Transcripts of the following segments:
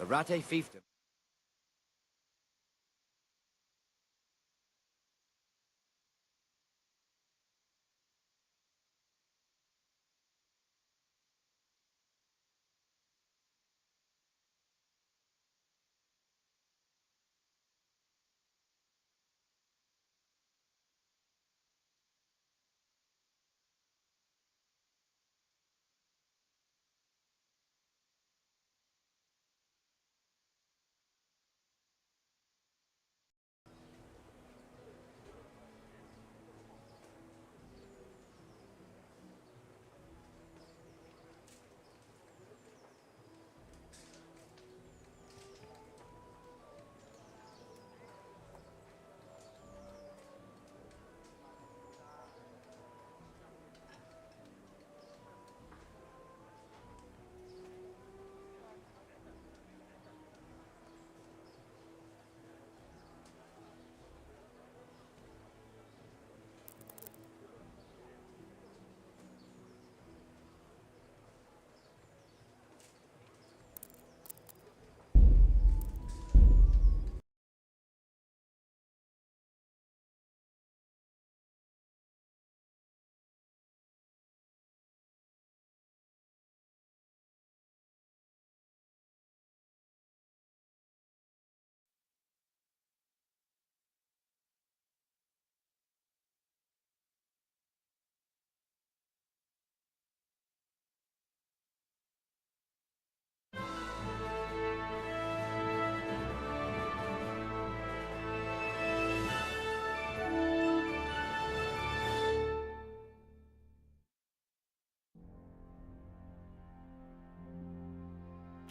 The Rate fiefdom.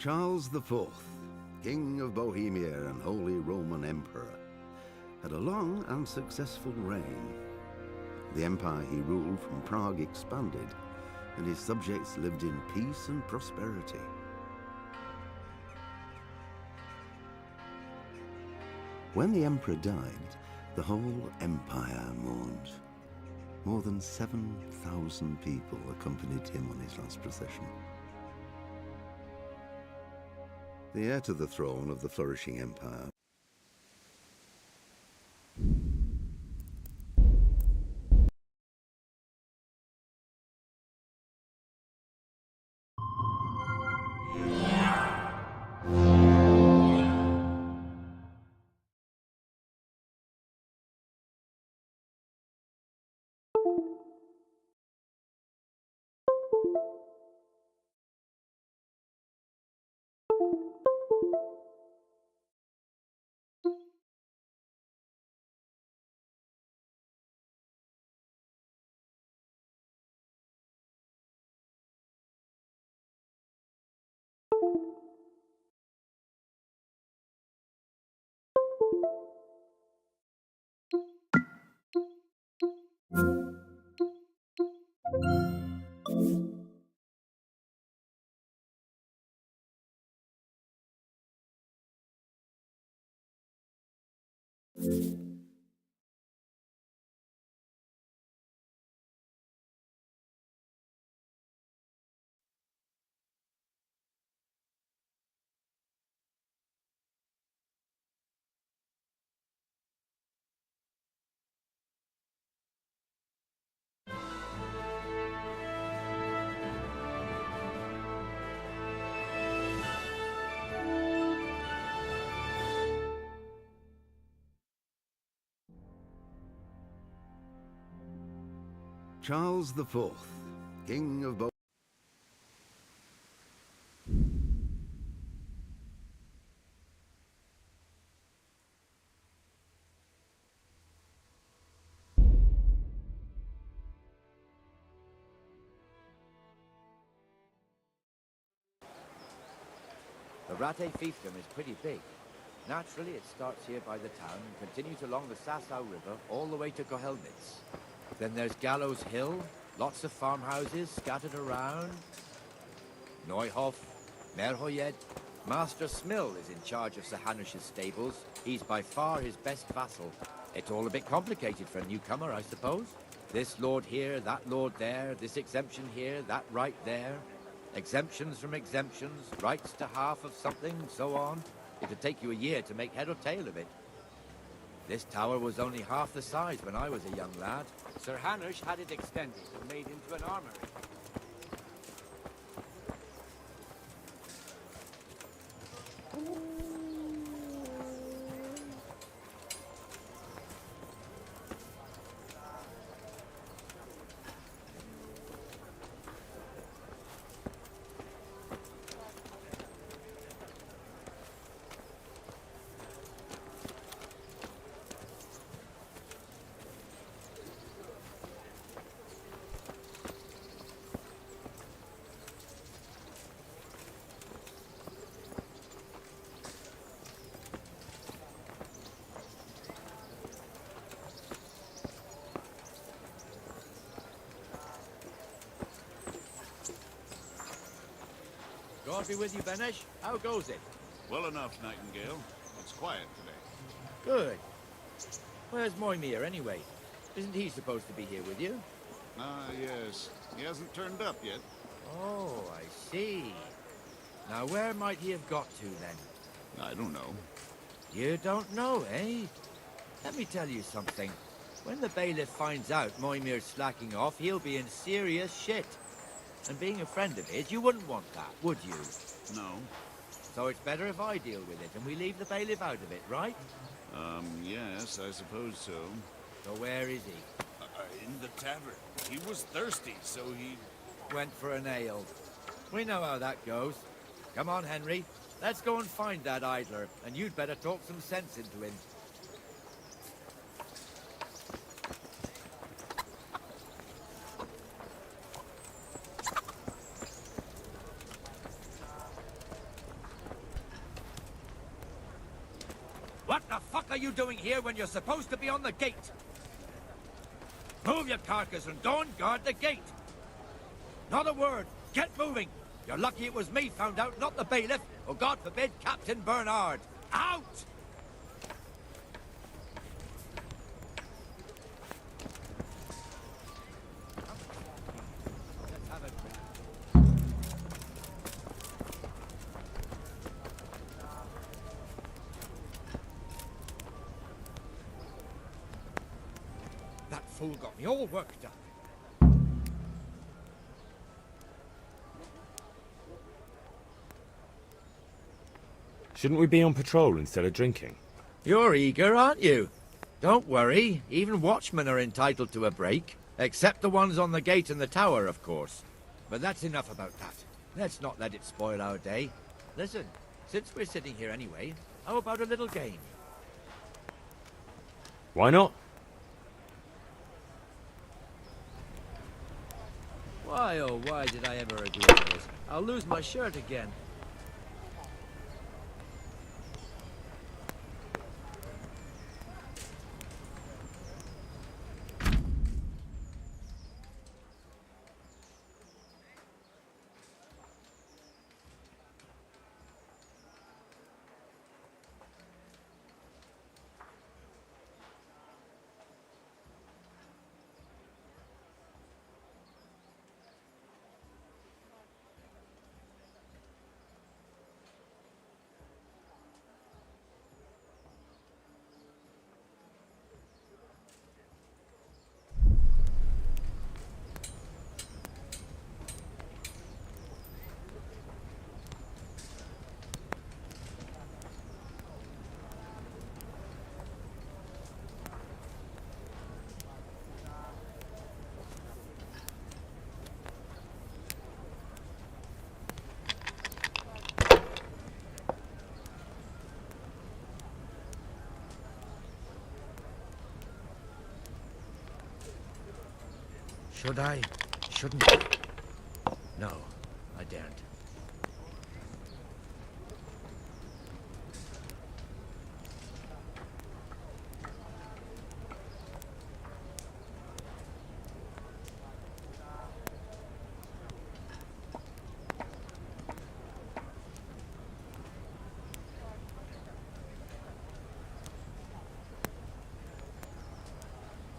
Charles IV, King of Bohemia and Holy Roman Emperor, had a long and successful reign. The empire he ruled from Prague expanded, and his subjects lived in peace and prosperity. When the emperor died, the whole empire mourned. More than 7,000 people accompanied him on his last procession. The heir to the throne of the flourishing empire Charles IV, King of Bohemia. The Rate fiefdom is pretty big. Naturally, it starts here by the town and continues along the Sasau River all the way to Kohelnitz. Then there's Gallows Hill, lots of farmhouses scattered around. Neuhof, Merhoyed. Master Smill is in charge of Sir Hanush's stables. He's by far his best vassal. It's all a bit complicated for a newcomer, I suppose. This lord here, that lord there, this exemption here, that right there. Exemptions from exemptions, rights to half of something, so on. It'd take you a year to make head or tail of it. This tower was only half the size when I was a young lad. Sir Hanush had it extended and made into an armory. God be with you, Benesh. How goes it? Well enough, Nightingale. It's quiet today. Good. Where's Moimir, anyway? Isn't he supposed to be here with you? Ah, yes. He hasn't turned up yet. Oh, I see. Now, where might he have got to, then? I don't know. You don't know, eh? Let me tell you something. When the bailiff finds out Moimir's slacking off, he'll be in serious shit. And being a friend of his, you wouldn't want that, would you? No. So it's better if I deal with it, and we leave the bailiff out of it, right? Yes, I suppose so. So where is he? In the tavern. He was thirsty, so he... Went for an ale. We know how that goes. Come on, Henry. Let's go and find that idler, and you'd better talk some sense into him. What the fuck are you doing here when you're supposed to be on the gate? Move your carcass and don't guard the gate. Not a word. Get moving. You're lucky it was me found out, not the bailiff, or God forbid, Captain Bernard. Out! Let's have it. That fool got me all worked up. Shouldn't we be on patrol instead of drinking? You're eager, aren't you? Don't worry, even watchmen are entitled to a break. Except the ones on the gate and the tower, of course. But that's enough about that. Let's not let it spoil our day. Listen, since we're sitting here anyway, how about a little game? Why not? Why, oh, why did I ever agree to this? I'll lose my shirt again. Should I? Shouldn't I? No, I daren't.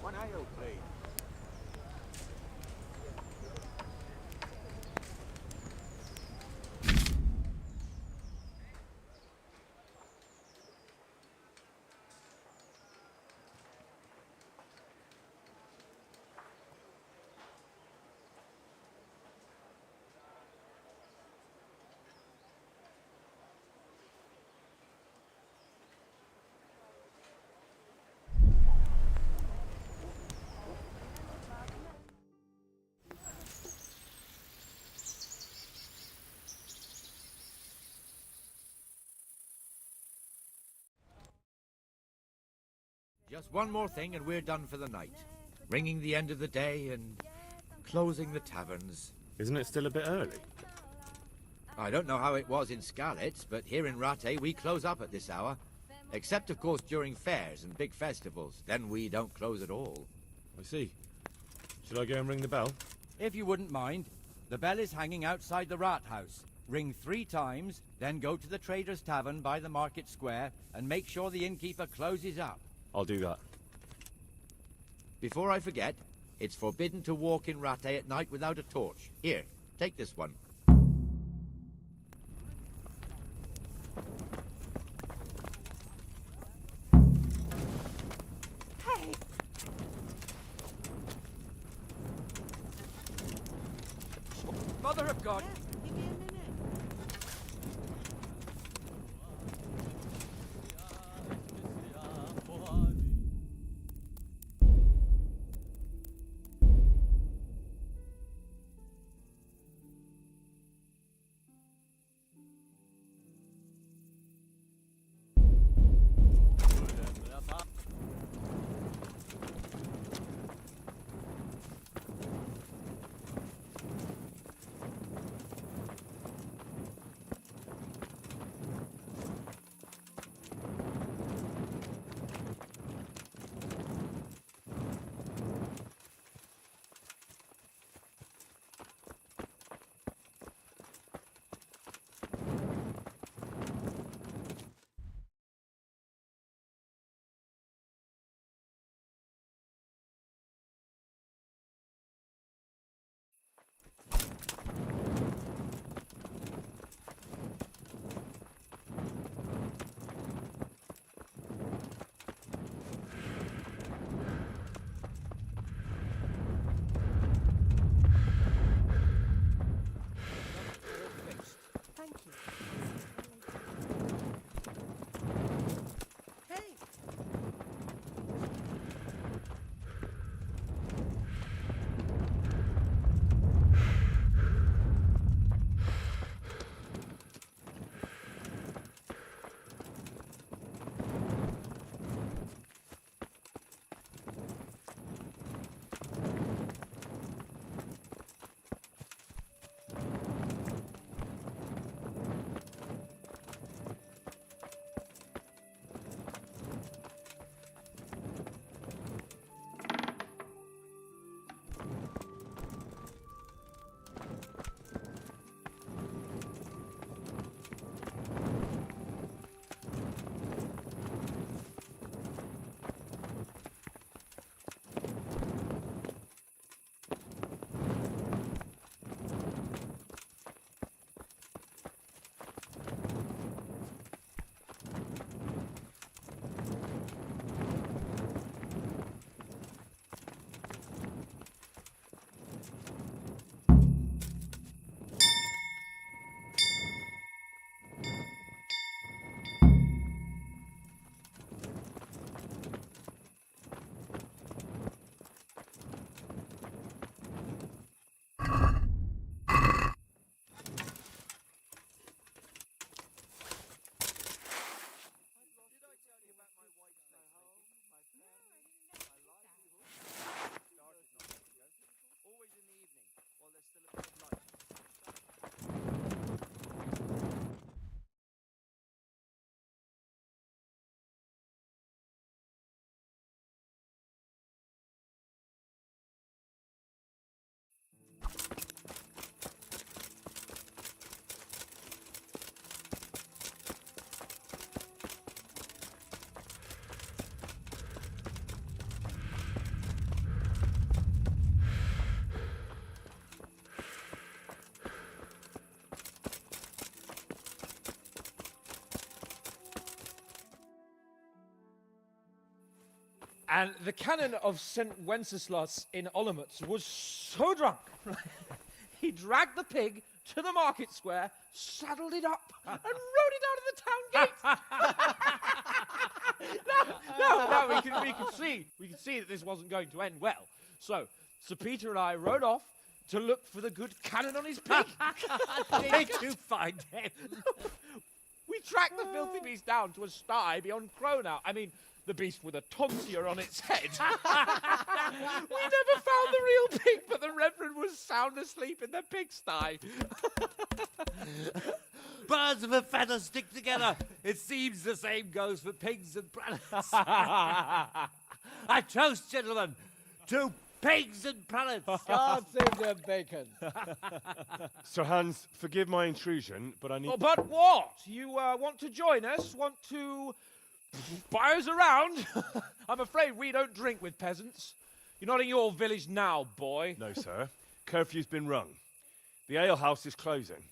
One ale, please. Just one more thing and we're done for the night. Ringing the end of the day and closing the taverns. Isn't it still a bit early? I don't know how it was in Skalitz, but here in Rattay we close up at this hour. Except, of course, during fairs and big festivals. Then we don't close at all. I see. Should I go and ring the bell? If you wouldn't mind, the bell is hanging outside the rat house. Ring 3 times, then go to the Trader's Tavern by the market square and make sure the innkeeper closes up. I'll do that. Before I forget, it's forbidden to walk in Rattay at night without a torch. Here, take this one. Hey! Mother of God! Give me a minute. Thank you. Hey! And the canon of St. Wenceslas in Olomouc was so drunk, he dragged the pig to the market square, saddled it up, and rode it out of the town gate. No, we can see that this wasn't going to end well. So, Sir Peter and I rode off to look for the good canon on his pig. Did you find him? We tracked the filthy beast down to a sty beyond Cronau. I mean, the beast with a tonsure on its head. We never found the real pig, but the Reverend was sound asleep in the pigsty. Birds of a feather stick together. It seems the same goes for pigs and prelates. I toast, gentlemen, to pigs and prelates. God save their bacon. Sir Hans, forgive my intrusion, but I need... Oh, but what? You want to join us? Want to buy us around? I'm afraid we don't drink with peasants. You're not in your village now, boy. No, sir. Curfew's been rung. The alehouse is closing.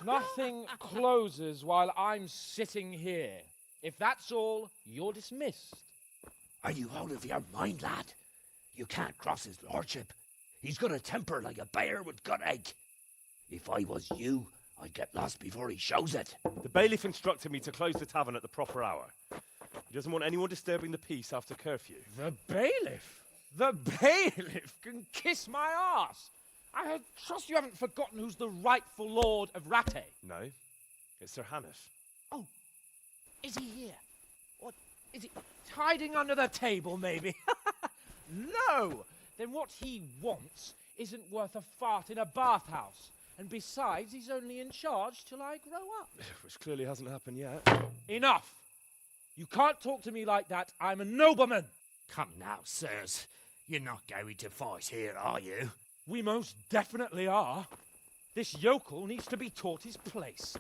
Nothing closes while I'm sitting here. If that's all, you're dismissed. Are you out of your mind, lad? You can't cross his lordship. He's got a temper like a bear with gut ache. If I was you, I'd get lost before he shows it. The bailiff instructed me to close the tavern at the proper hour. He doesn't want anyone disturbing the peace after curfew. The bailiff? The bailiff can kiss my arse. I trust you haven't forgotten who's the rightful lord of Rattay. No, it's Sir Hannes. Oh, is he here? What, is he hiding under the table, maybe? No! Then what he wants isn't worth a fart in a bathhouse. And besides, he's only in charge till I grow up. Which clearly hasn't happened yet. Enough! You can't talk to me like that. I'm a nobleman. Come now, sirs. You're not going to fight here, are you? We most definitely are. This yokel needs to be taught his place.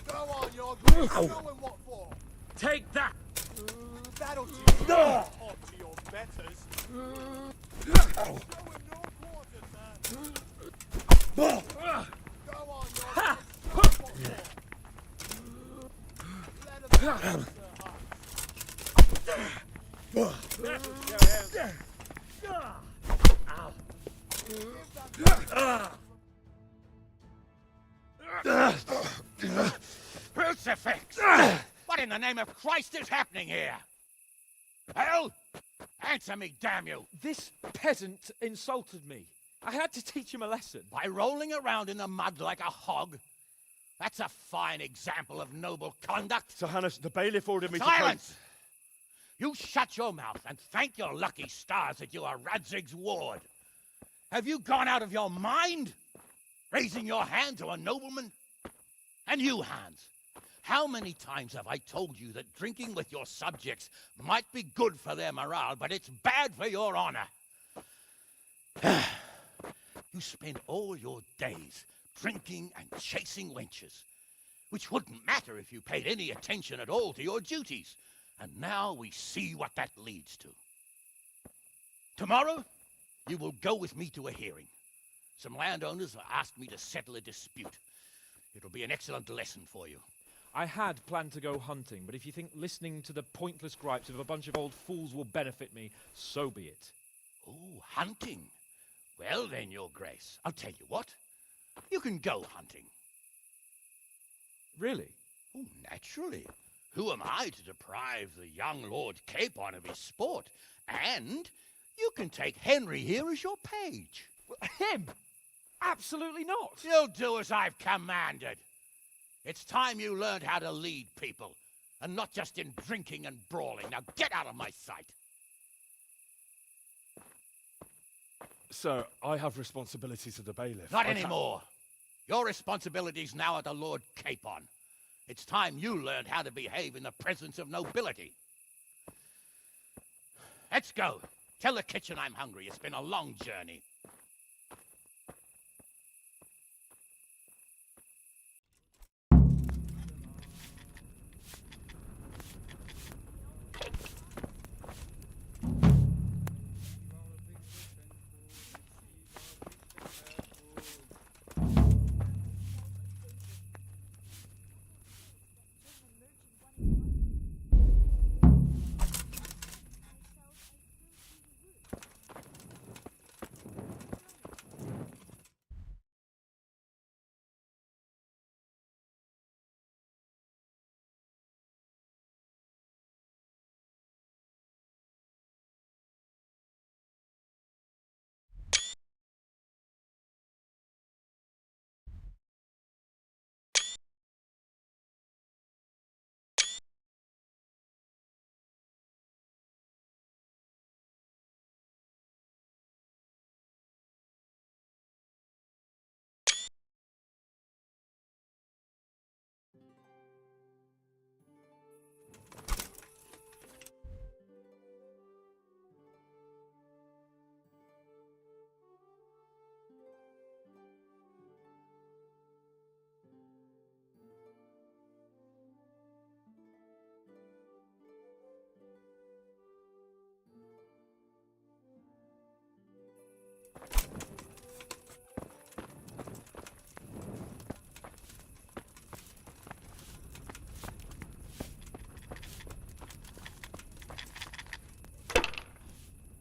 Go on, your grace. Knowing what for? Take that! That'll do. Off to your betters. Go in your quarters, sir. Go on, your grace. Knowing what for? Let him go, Crucifix! What in the name of Christ is happening here? Hell? Answer me, damn you! This peasant insulted me. I had to teach him a lesson. By rolling around in the mud like a hog? That's a fine example of noble conduct. Sir Hannes, the bailiff ordered me Silence! You shut your mouth and thank your lucky stars that you are Radzig's ward. Have you gone out of your mind? Raising your hand to a nobleman? And you, Hans, how many times have I told you that drinking with your subjects might be good for their morale, but it's bad for your honor? You spend all your days drinking and chasing wenches, which wouldn't matter if you paid any attention at all to your duties. And now we see what that leads to. Tomorrow, you will go with me to a hearing. Some landowners have asked me to settle a dispute. It'll be an excellent lesson for you. I had planned to go hunting, but if you think listening to the pointless gripes of a bunch of old fools will benefit me, so be it. Oh, hunting. Well then, your grace, I'll tell you what. You can go hunting. Really? Oh, naturally. Who am I to deprive the young Lord Capon of his sport? And you can take Henry here as your page. Him? Absolutely not. You'll do as I've commanded. It's time you learned how to lead people, and not just in drinking and brawling. Now get out of my sight. Sir, I have responsibilities of the bailiff. Not anymore. Your responsibilities now are the Lord Capon. It's time you learned how to behave in the presence of nobility. Let's go. Tell the kitchen I'm hungry. It's been a long journey.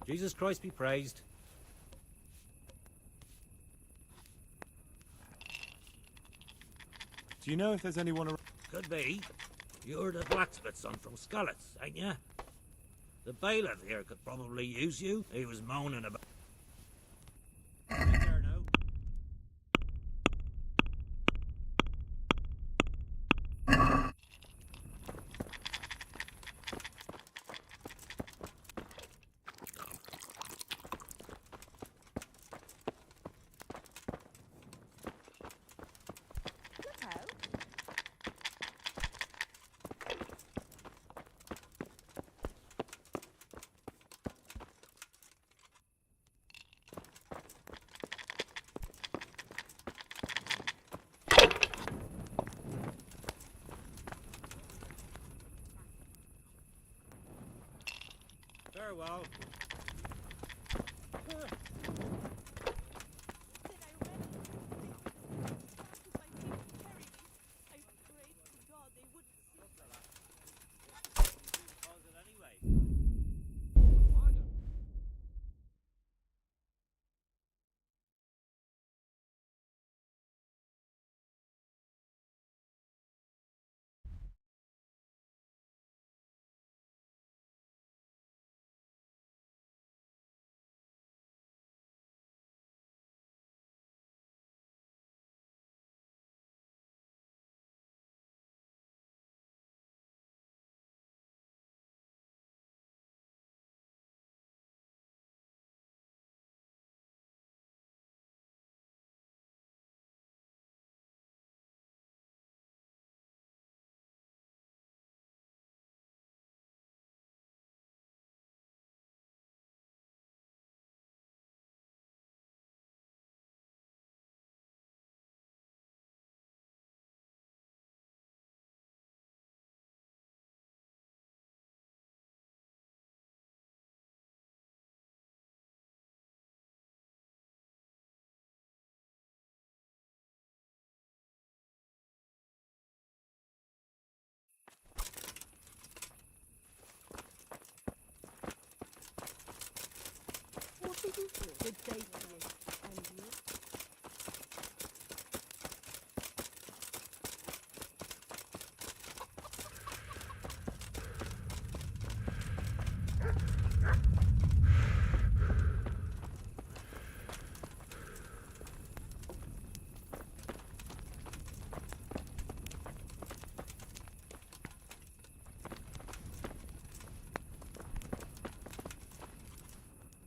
Jesus Christ be praised. Do you know if there's anyone around? Could be. You're the blacksmith's son from Scullets, ain't ya? The bailiff here could probably use you. He was moaning about... There now. Look out. Farewell. What did you do? Good day to you. And you?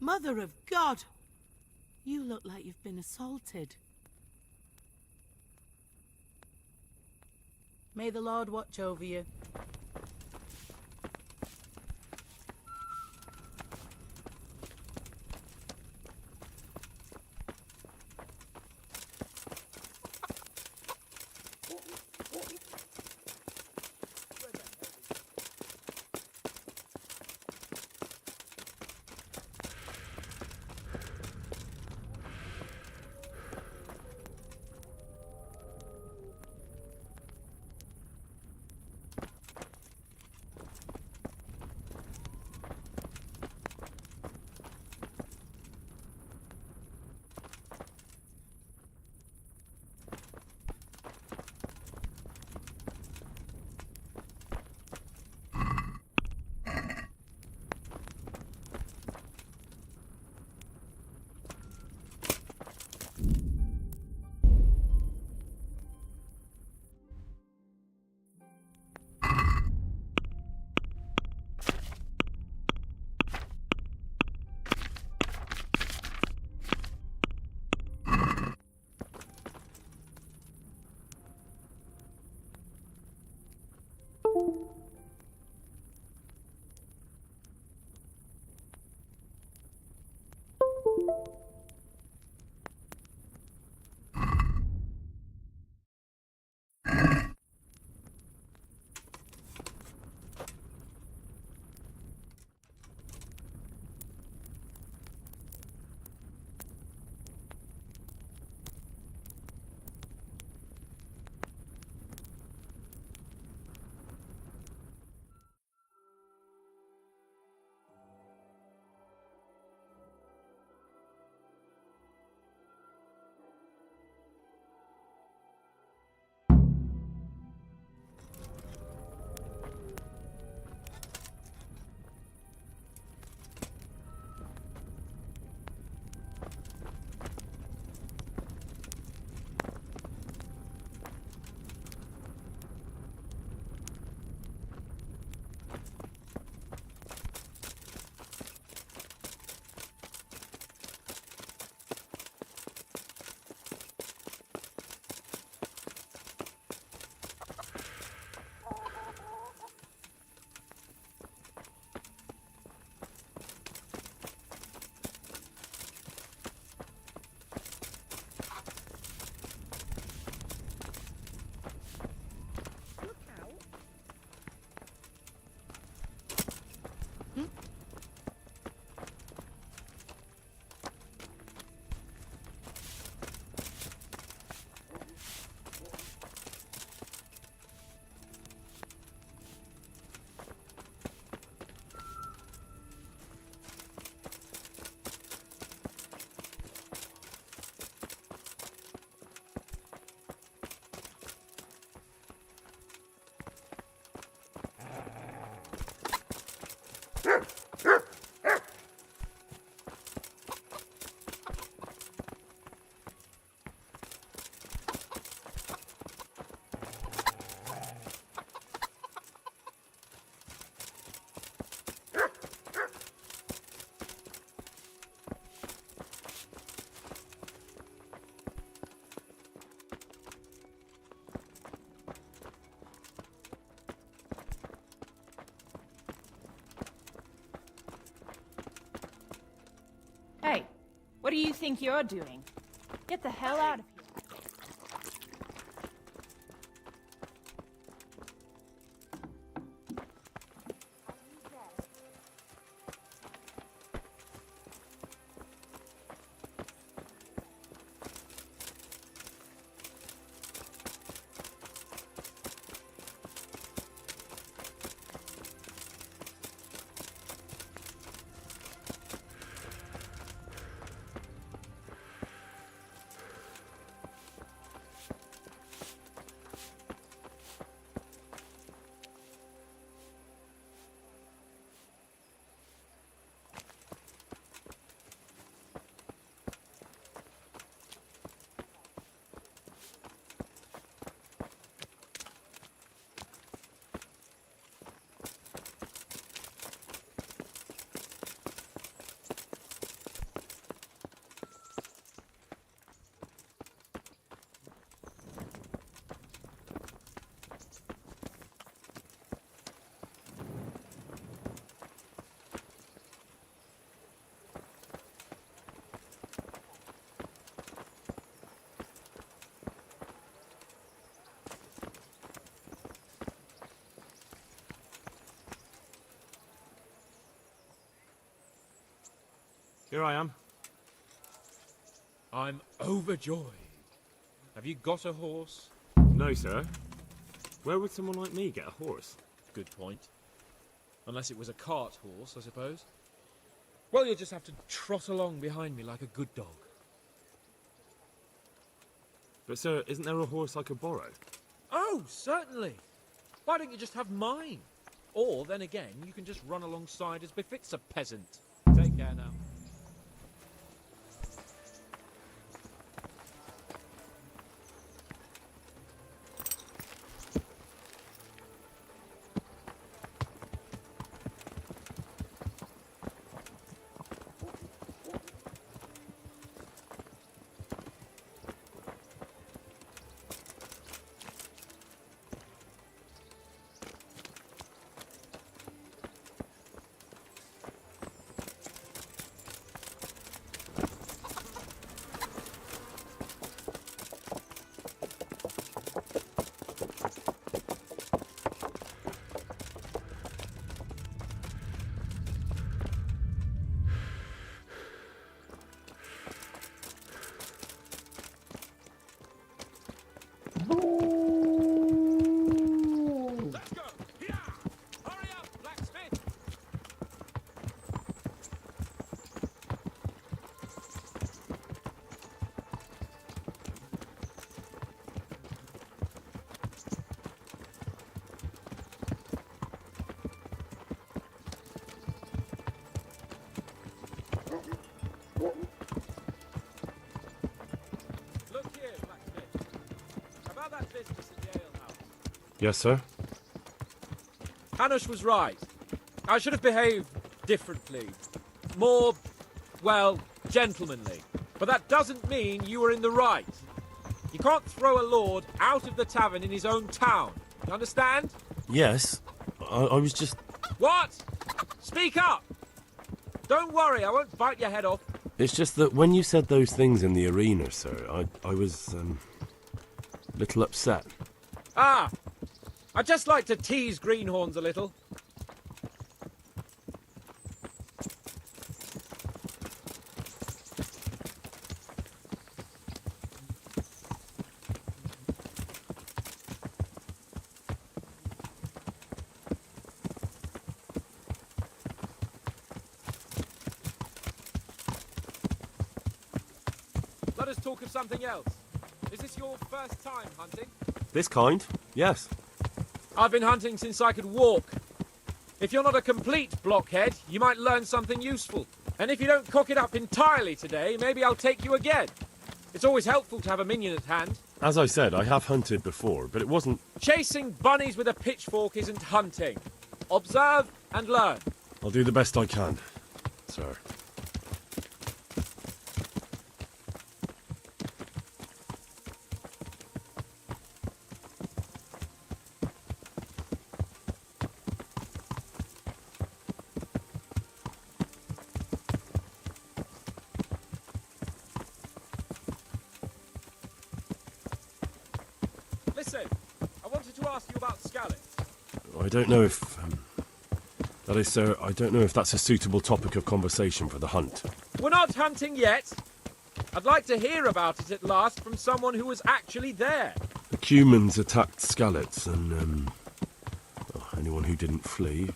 Mother of God! You look like you've been assaulted. May the Lord watch over you. What do you think you're doing? Get the hell out of here. Here I am. I'm overjoyed. Have you got a horse? No, sir. Where would someone like me get a horse? Good point. Unless it was a cart horse, I suppose. Well, you'll just have to trot along behind me like a good dog. But, sir, isn't there a horse I could borrow? Oh, certainly. Why don't you just have mine? Or, then again, you can just run alongside as befits a peasant. Take care now. Yes, sir. Hanush was right. I should have behaved differently. More, well, gentlemanly. But that doesn't mean you were in the right. You can't throw a lord out of the tavern in his own town. You understand? Yes. I was just... What? Speak up! Don't worry, I won't bite your head off. It's just that when you said those things in the arena, sir, I was, a little upset. Ah! I just like to tease greenhorns a little. Let us talk of something else. Is this your first time hunting? This kind? Yes. I've been hunting since I could walk. If you're not a complete blockhead, you might learn something useful. And if you don't cock it up entirely today, maybe I'll take you again. It's always helpful to have a minion at hand. As I said, I have hunted before, but it wasn't... Chasing bunnies with a pitchfork isn't hunting. Observe and learn. I'll do the best I can, sir. ask you about Scallets. I don't know if... that is, sir, I don't know if that's a suitable topic of conversation for the hunt. We're not hunting yet. I'd like to hear about it at last from someone who was actually there. The Cumans attacked Scallets, and, anyone who didn't flee.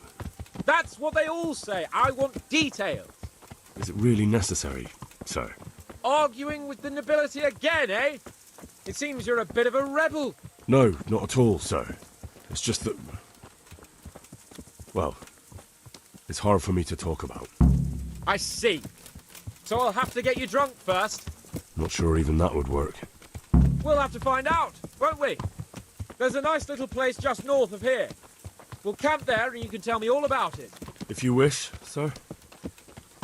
That's what they all say. I want details. Is it really necessary, sir? Arguing with the nobility again, eh? It seems you're a bit of a rebel. No, not at all, sir. It's just that... well, it's hard for me to talk about. I see. So I'll have to get you drunk first. Not sure even that would work. We'll have to find out, won't we? There's a nice little place just north of here. We'll camp there and you can tell me all about it. If you wish, sir.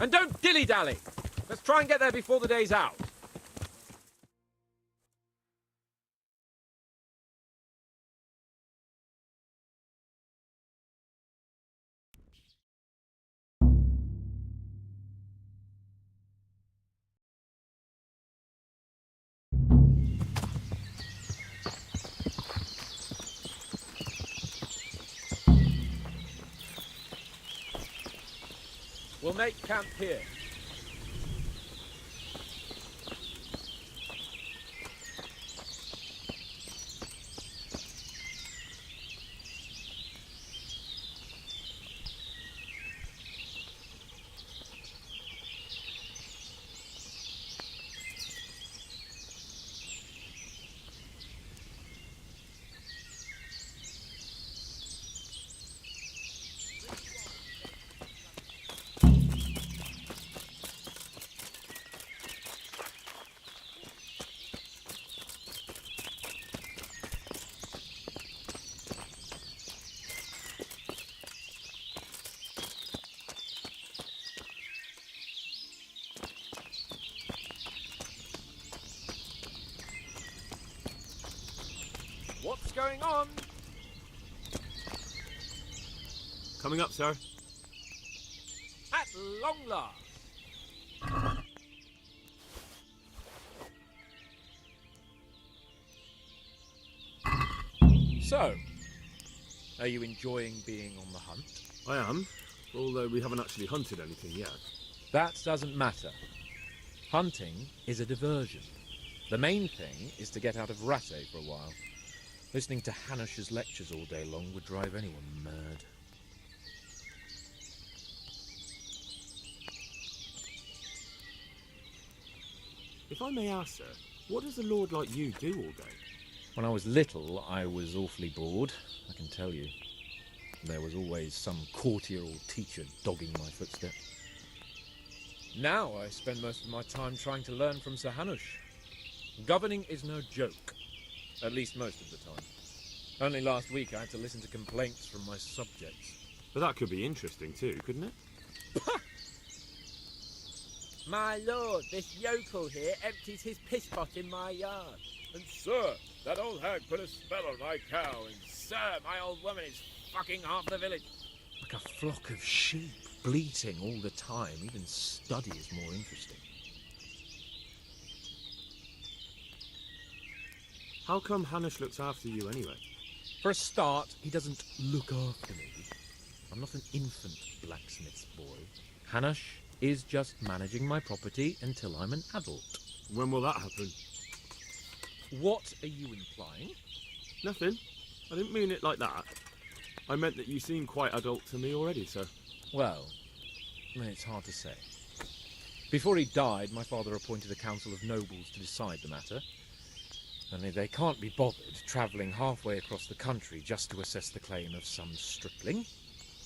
And don't dilly-dally. Let's try and get there before the day's out. We'll make camp here. What's going on? Coming up, sir. At long last. So, are you enjoying being on the hunt? I am, although we haven't actually hunted anything yet. That doesn't matter. Hunting is a diversion. The main thing is to get out of Rattay for a while. Listening to Hanush's lectures all day long would drive anyone mad. If I may ask, sir, what does a lord like you do all day? When I was little, I was awfully bored, I can tell you. There was always some courtier or teacher dogging my footsteps. Now I spend most of my time trying to learn from Sir Hanush. Governing is no joke. At least most of the time. Only last week I had to listen to complaints from my subjects. But that could be interesting too, couldn't it? My lord, this yokel here empties his piss pot in my yard. And sir, that old hag put a spell on my cow, and Sir, my old woman is fucking half the village. Like a flock of sheep, bleating all the time. Even study is more interesting. How come Hanush looks after you anyway? For a start, he doesn't look after me. I'm not an infant blacksmith's boy. Hanush is just managing my property until I'm an adult. When will that happen? What are you implying? Nothing. I didn't mean it like that. I meant that you seem quite adult to me already, sir. Well, it's hard to say. Before he died, my father appointed a council of nobles to decide the matter. Only they can't be bothered travelling halfway across the country just to assess the claim of some stripling.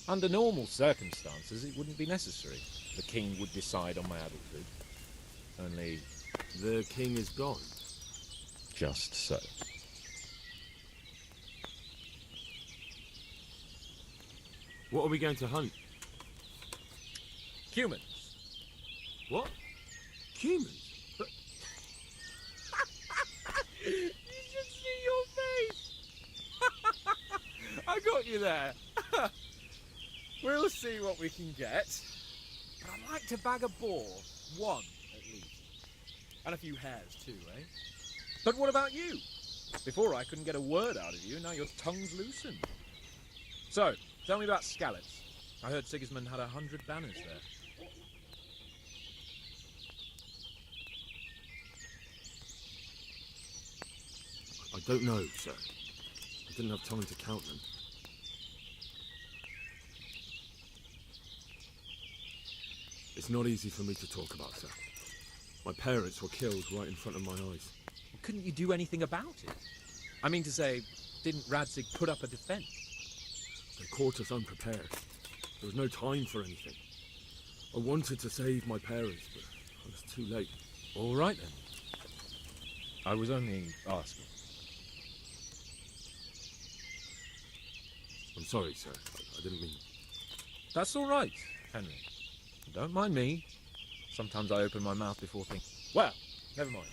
Under normal circumstances, it wouldn't be necessary. The king would decide on my adulthood. Only... the king is gone. Just so. What are we going to hunt? Humans. What? Humans? But... You should see your face! I got you there. We'll see what we can get. But I'd like to bag a boar. One, at least. And a few hares, too, eh? But what about you? Before I couldn't get a word out of you, now your tongue's loosened. So, tell me about Skalitz. I heard Sigismund had 100 banners there. I don't know, sir. I didn't have time to count them. It's not easy for me to talk about, sir. My parents were killed right in front of my eyes. Couldn't you do anything about it? I mean to say, didn't Radzig put up a defense? They caught us unprepared. There was no time for anything. I wanted to save my parents, but I was too late. All right then. I was only asking. I'm sorry, sir. I didn't mean... That's all right, Henry. Don't mind me. Sometimes I open my mouth before thinking. Well, never mind.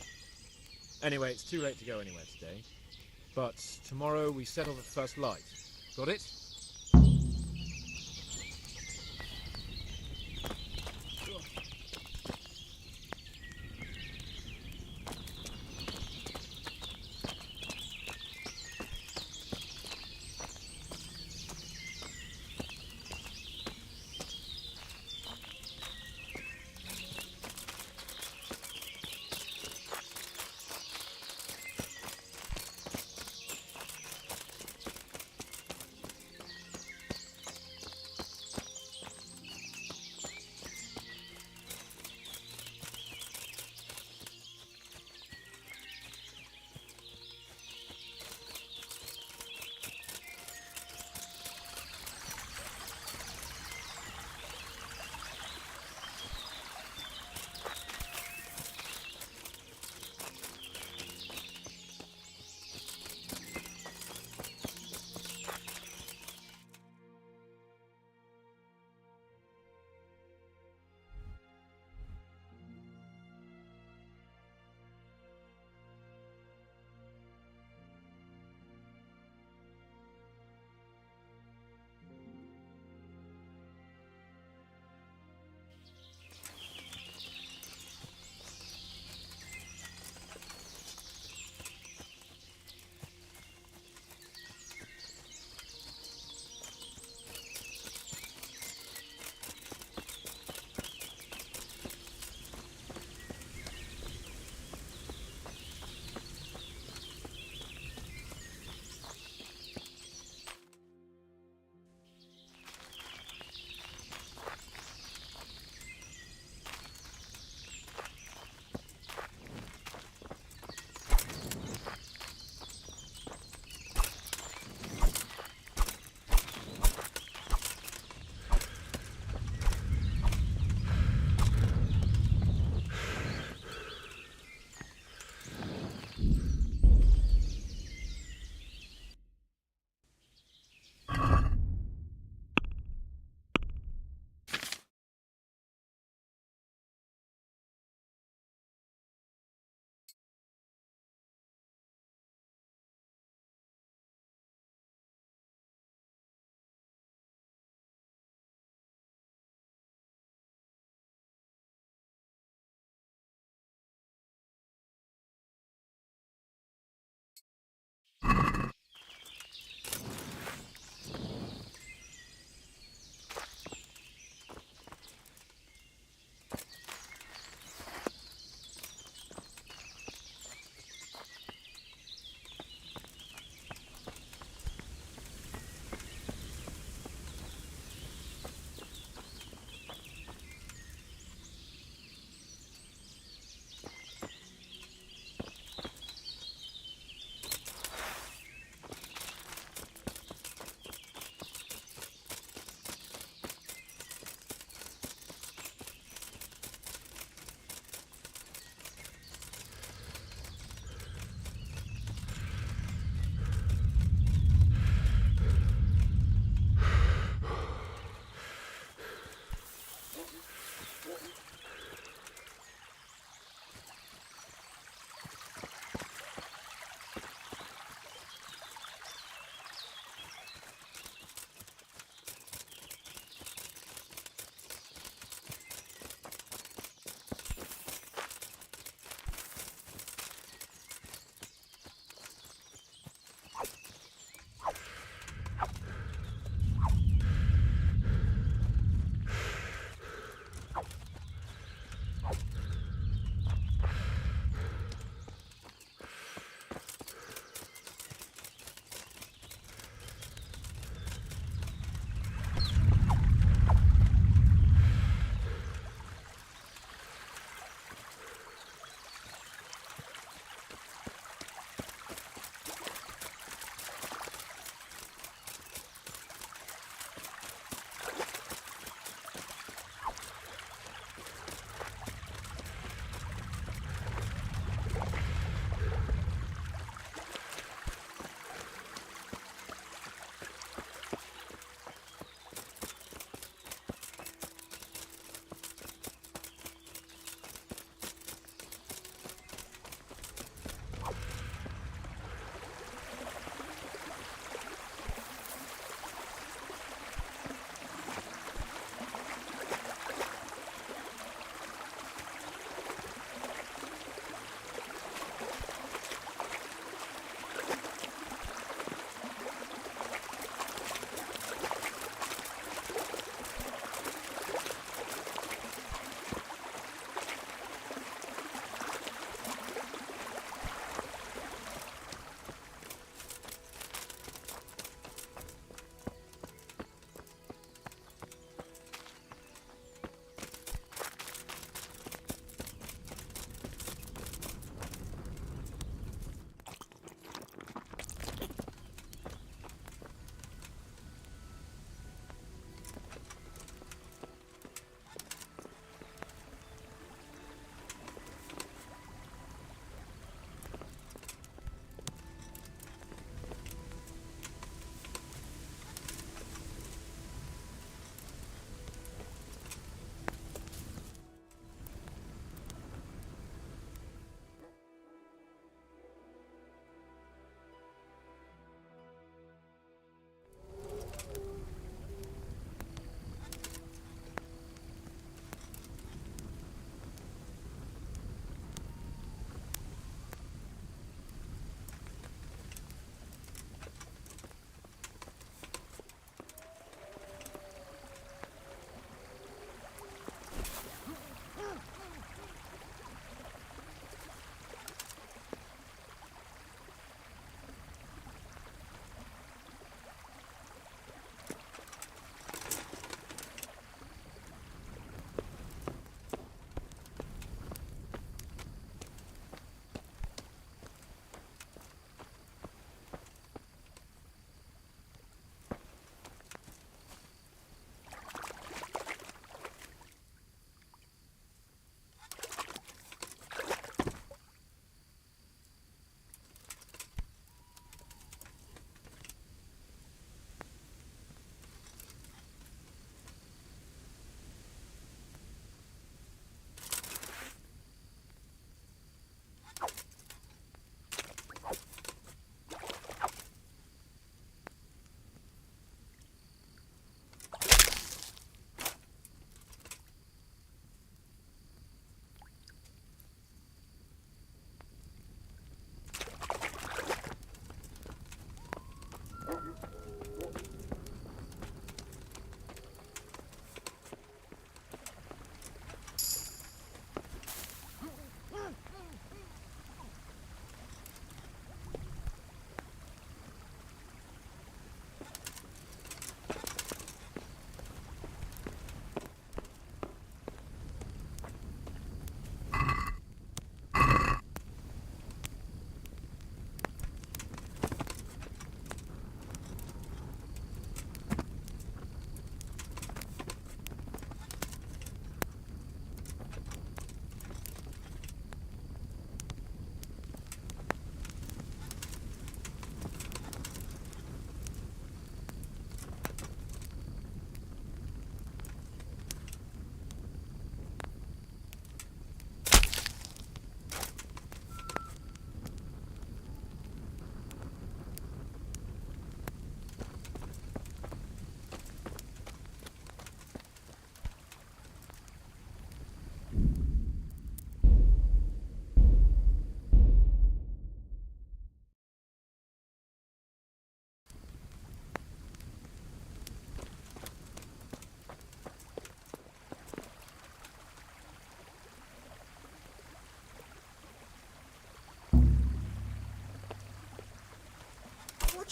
Anyway, it's too late to go anywhere today. But tomorrow we settle the first light. Got it?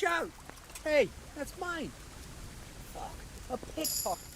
Watch out! Hey, that's mine. Fuck, a pickpocket.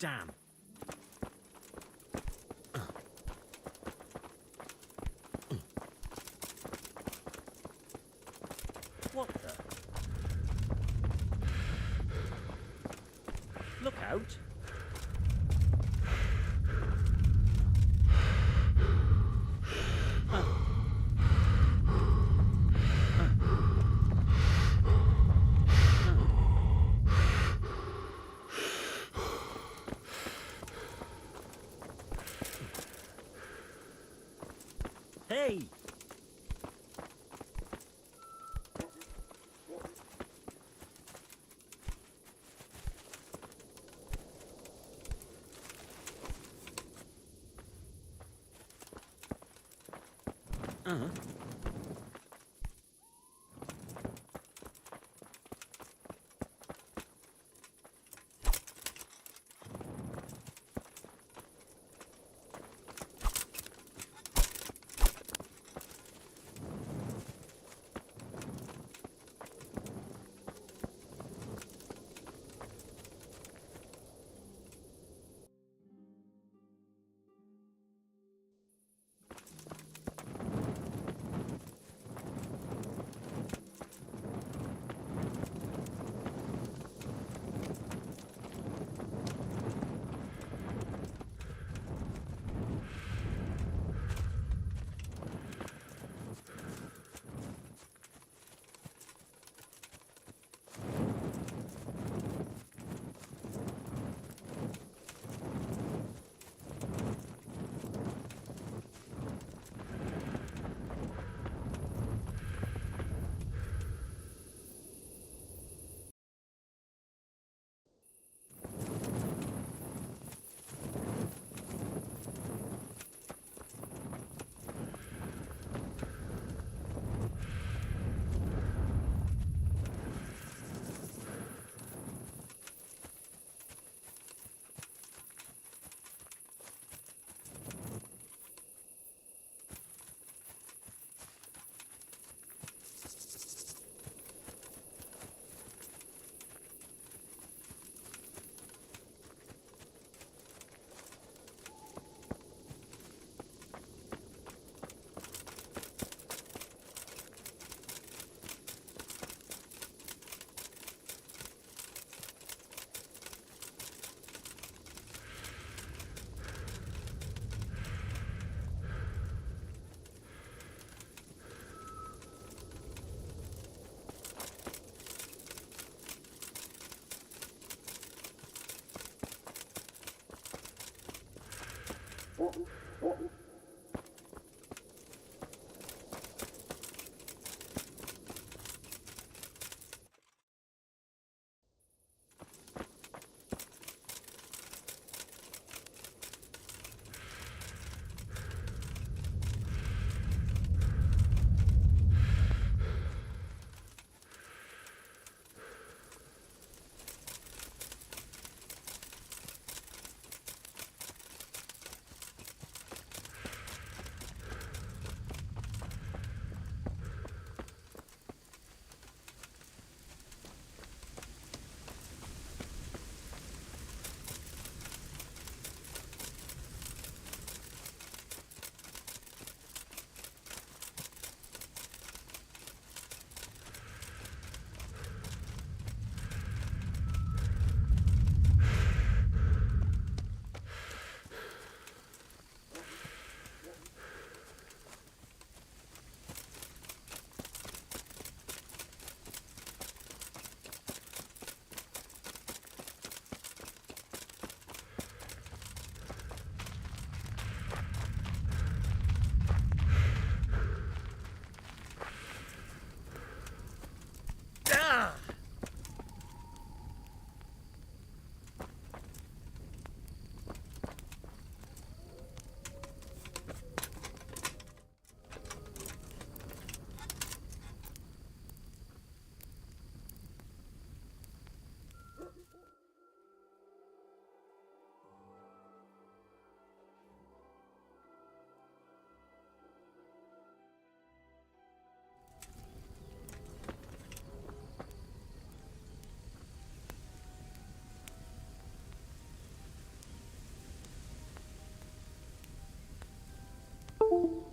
Damn. What the? Look out. Hey! Uh-huh.